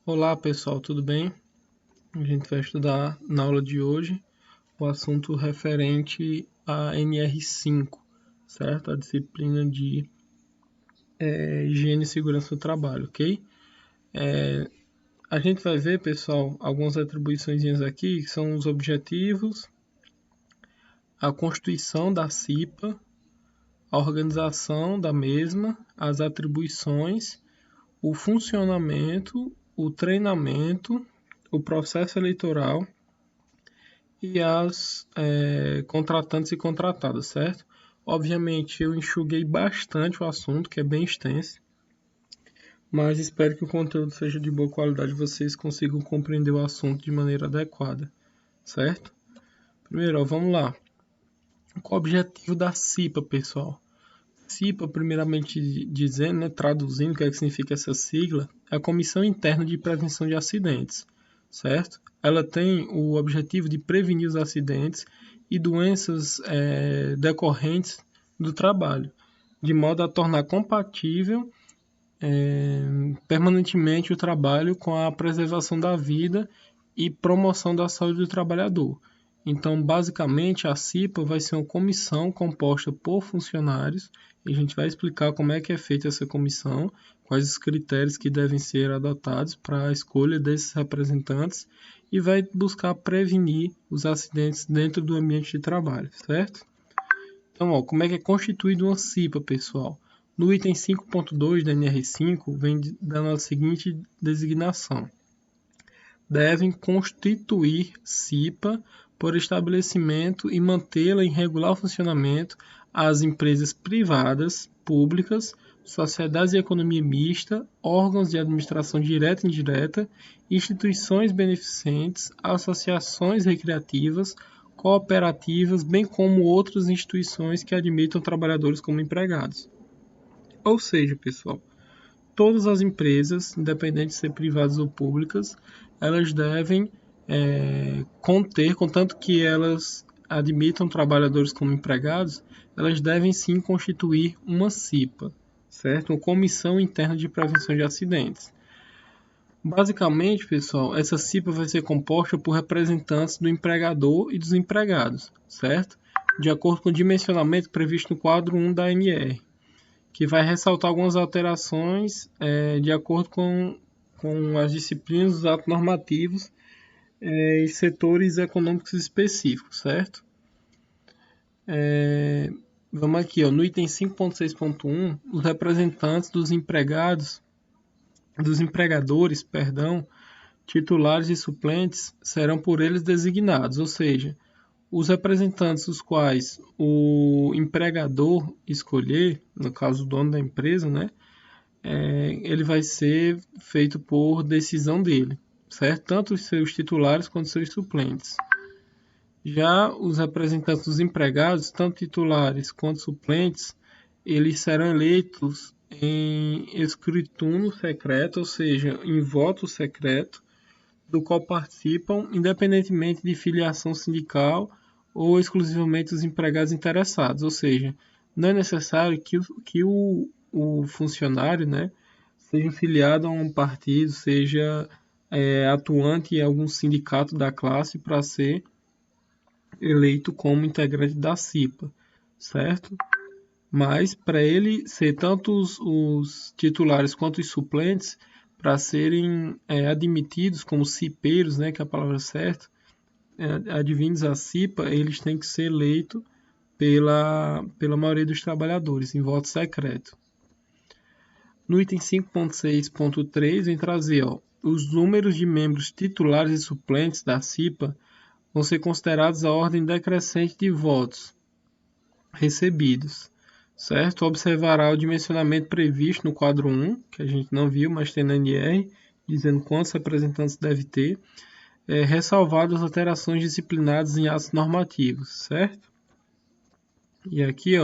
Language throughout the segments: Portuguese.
Olá pessoal, tudo bem? A gente vai estudar na aula de hoje o assunto referente à NR5, certo? A disciplina de higiene e segurança do trabalho, ok? A gente vai ver, pessoal, algumas atribuições aqui, que são os objetivos, a constituição da CIPA, a organização da mesma, as atribuições, o funcionamento, o treinamento, o processo eleitoral e as contratantes e contratadas, certo? Obviamente eu enxuguei bastante o assunto, que é bem extenso, mas espero que o conteúdo seja de boa qualidade e vocês consigam compreender o assunto de maneira adequada, certo? Primeiro, vamos lá. Qual o objetivo da CIPA, pessoal? CIPA, primeiramente dizendo, traduzindo o que significa essa sigla, é a Comissão Interna de Prevenção de Acidentes, certo? Ela tem o objetivo de prevenir os acidentes e doenças decorrentes do trabalho, de modo a tornar compatível permanentemente o trabalho com a preservação da vida e promoção da saúde do trabalhador. Então, basicamente, a CIPA vai ser uma comissão composta por funcionários, e a gente vai explicar como é que é feita essa comissão, quais os critérios que devem ser adotados para a escolha desses representantes, e vai buscar prevenir os acidentes dentro do ambiente de trabalho, certo? Então, como é que é constituído uma CIPA, pessoal? No item 5.2 da NR5, vem dando a seguinte designação: devem constituir CIPA por estabelecimento e mantê-la em regular funcionamento as empresas privadas, públicas, sociedades de economia mista, órgãos de administração direta e indireta, instituições beneficentes, associações recreativas, cooperativas, bem como outras instituições que admitam trabalhadores como empregados. Ou seja, pessoal, todas as empresas, independente de ser privadas ou públicas, elas devem conter, contanto que elas admitam trabalhadores como empregados, elas devem sim constituir uma CIPA, certo? Uma Comissão Interna de Prevenção de Acidentes. Basicamente, pessoal, essa CIPA vai ser composta por representantes do empregador e dos empregados, certo? De acordo com o dimensionamento previsto no quadro 1 da ANR, que vai ressaltar algumas alterações de acordo com as disciplinas dos atos normativos e setores econômicos específicos, certo? Vamos aqui, no item 5.6.1, os representantes dos empregadores, titulares e suplentes serão por eles designados, ou seja, os representantes os quais o empregador escolher, no caso o dono da empresa, né, ele vai ser feito por decisão dele, certo? Tanto os seus titulares quanto os seus suplentes. Já os representantes dos empregados, tanto titulares quanto suplentes, eles serão eleitos em escrutínio secreto, ou seja, em voto secreto, do qual participam independentemente de filiação sindical ou exclusivamente os empregados interessados, ou seja, não é necessário que o funcionário, né, seja filiado a um partido, seja atuante em algum sindicato da classe para ser eleito como integrante da CIPA, certo? Mas para ele ser tanto os titulares quanto os suplentes, para serem admitidos como cipeiros, né, que é a palavra certa, advindos à CIPA, eles têm que ser eleitos pela maioria dos trabalhadores, em voto secreto. No item 5.6.3, vem trazer os números de membros titulares e suplentes da CIPA vão ser considerados a ordem decrescente de votos recebidos, certo? Observará o dimensionamento previsto no quadro 1, que a gente não viu, mas tem na NR, dizendo quantos representantes deve ter, ressalvado as alterações disciplinadas em atos normativos, certo? E aqui,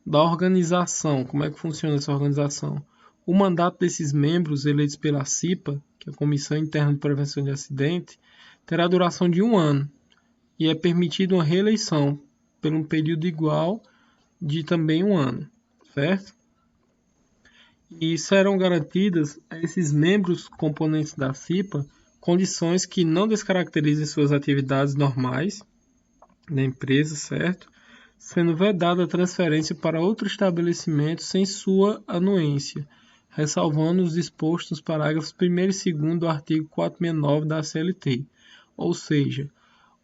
da organização, como é que funciona essa organização? O mandato desses membros eleitos pela CIPA, que é a Comissão Interna de Prevenção de Acidente, terá duração de 1 ano e é permitida uma reeleição por um período igual de também 1 ano, certo? e serão garantidas a esses membros componentes da CIPA condições que não descaracterizem suas atividades normais da empresa, certo? Sendo vedada a transferência para outro estabelecimento sem sua anuência, ressalvando os dispostos nos parágrafos 1º e 2º do artigo 469 da CLT. Ou seja,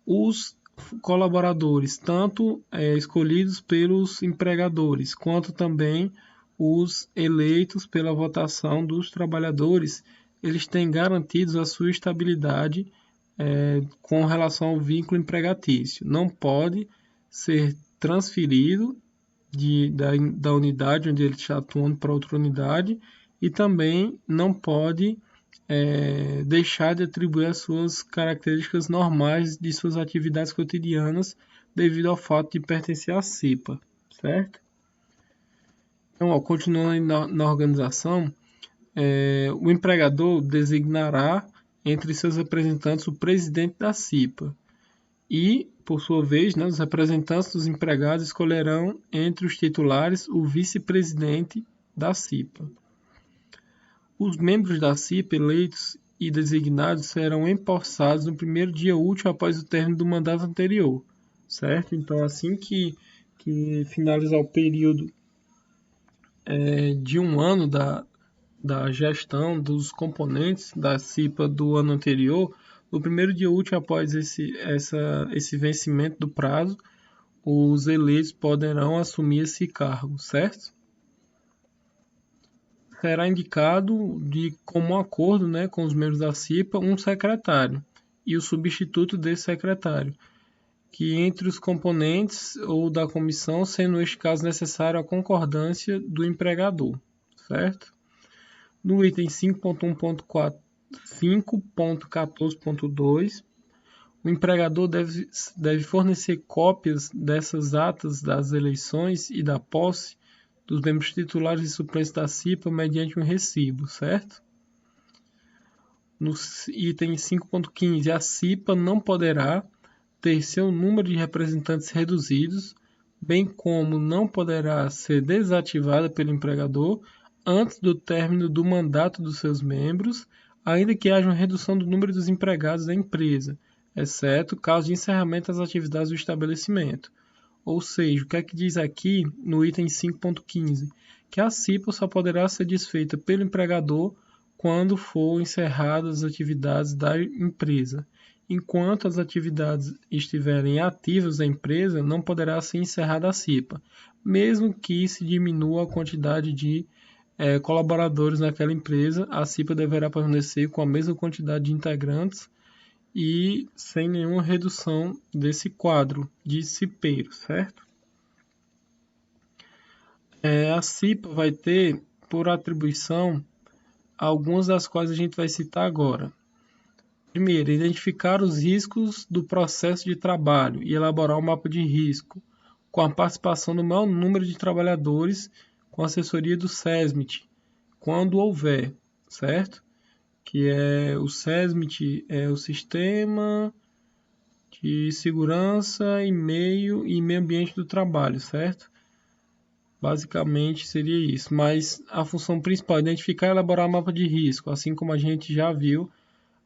os colaboradores, tanto escolhidos pelos empregadores, quanto também os eleitos pela votação dos trabalhadores, eles têm garantidos a sua estabilidade com relação ao vínculo empregatício. Não pode ser transferido da unidade onde ele está atuando para outra unidade e também não pode deixar de atribuir as suas características normais de suas atividades cotidianas devido ao fato de pertencer à CIPA, certo? Então, continuando na organização, o empregador designará entre seus representantes o presidente da CIPA e, por sua vez, os representantes dos empregados escolherão entre os titulares o vice-presidente da CIPA. Os membros da CIPA eleitos e designados serão empossados no primeiro dia útil após o término do mandato anterior, certo? Então, assim que finalizar o período de um ano da gestão dos componentes da CIPA do ano anterior, no primeiro dia útil após esse vencimento do prazo, os eleitos poderão assumir esse cargo, certo? Será indicado de comum acordo, com os membros da CIPA um secretário e o substituto desse secretário, que entre os componentes ou da comissão, sendo este caso necessário a concordância do empregador, certo? No item 5.14.2, o empregador deve fornecer cópias dessas atas das eleições e da posse dos membros titulares e suplentes da CIPA mediante um recibo, certo? No item 5.15, a CIPA não poderá ter seu número de representantes reduzidos, bem como não poderá ser desativada pelo empregador antes do término do mandato dos seus membros, ainda que haja uma redução do número dos empregados da empresa, exceto caso de encerramento das atividades do estabelecimento. Ou seja, o que é que diz aqui no item 5.15? Que a CIPA só poderá ser desfeita pelo empregador quando for encerradas as atividades da empresa. Enquanto as atividades estiverem ativas da empresa, não poderá ser encerrada a CIPA, mesmo que se diminua a quantidade de colaboradores naquela empresa, a CIPA deverá permanecer com a mesma quantidade de integrantes e sem nenhuma redução desse quadro de cipeiros, certo? A CIPA vai ter, por atribuição, algumas das quais a gente vai citar agora. Primeiro, identificar os riscos do processo de trabalho e elaborar um mapa de risco, com a participação do maior número de trabalhadores, com assessoria do SESMIT, quando houver, certo? Que o SESMIT é o Sistema de Segurança e Meio Ambiente do Trabalho, certo? Basicamente seria isso, mas a função principal é identificar e elaborar mapa de risco, assim como a gente já viu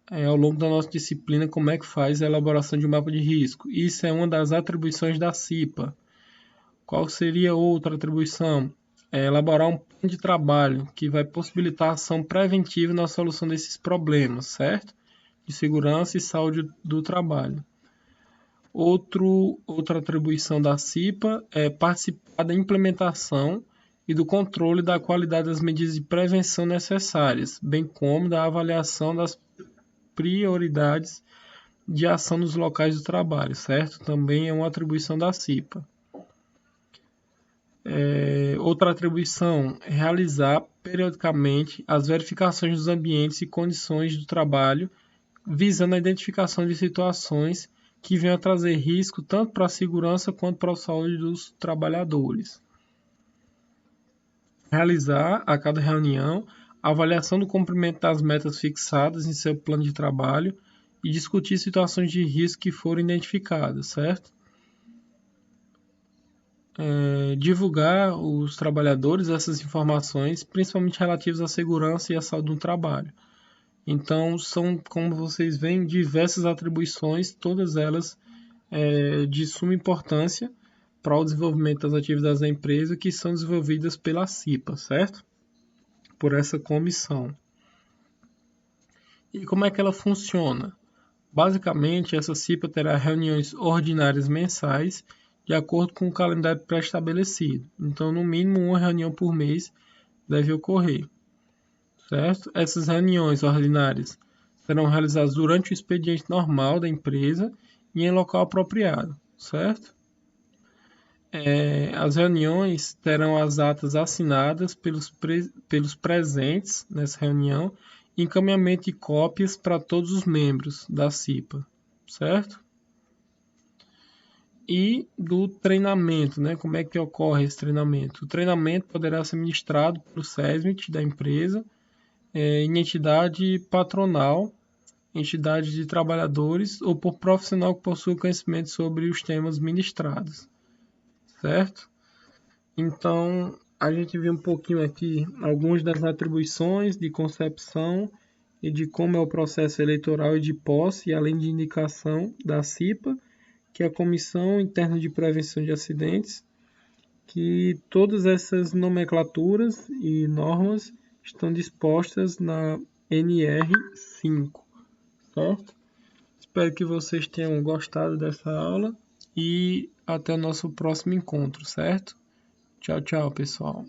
ao longo da nossa disciplina como é que faz a elaboração de um mapa de risco. Isso é uma das atribuições da CIPA. Qual seria outra atribuição? Elaborar um plano de trabalho que vai possibilitar a ação preventiva na solução desses problemas, certo? De segurança e saúde do trabalho. Outra atribuição da CIPA é participar da implementação e do controle da qualidade das medidas de prevenção necessárias, bem como da avaliação das prioridades de ação nos locais do trabalho, certo? Também é uma atribuição da CIPA. Outra atribuição é realizar periodicamente as verificações dos ambientes e condições do trabalho, visando a identificação de situações que venham a trazer risco tanto para a segurança quanto para a saúde dos trabalhadores. Realizar, a cada reunião, a avaliação do cumprimento das metas fixadas em seu plano de trabalho e discutir situações de risco que forem identificadas, certo? divulgar aos trabalhadores essas informações, principalmente relativas à segurança e à saúde no trabalho. Então, são, como vocês veem, diversas atribuições, todas elas de suma importância para o desenvolvimento das atividades da empresa, que são desenvolvidas pela CIPA, certo? Por essa comissão. E como é que ela funciona? Basicamente, essa CIPA terá reuniões ordinárias mensais, de acordo com o calendário pré-estabelecido. Então, no mínimo, uma reunião por mês deve ocorrer, certo? Essas reuniões ordinárias serão realizadas durante o expediente normal da empresa e em local apropriado, certo? As reuniões terão as atas assinadas pelos presentes nessa reunião e encaminhamento de cópias para todos os membros da CIPA, certo? E do treinamento, né? Como é que ocorre esse treinamento? O treinamento poderá ser ministrado pelo SESMIT da empresa, em entidade patronal, entidade de trabalhadores ou por profissional que possua conhecimento sobre os temas ministrados, certo? Então, a gente viu um pouquinho aqui algumas das atribuições de concepção e de como é o processo eleitoral e de posse, além de indicação da CIPA, que é a Comissão Interna de Prevenção de Acidentes, que todas essas nomenclaturas e normas estão dispostas na NR5, certo? Espero que vocês tenham gostado dessa aula e até o nosso próximo encontro, certo? Tchau, tchau, pessoal.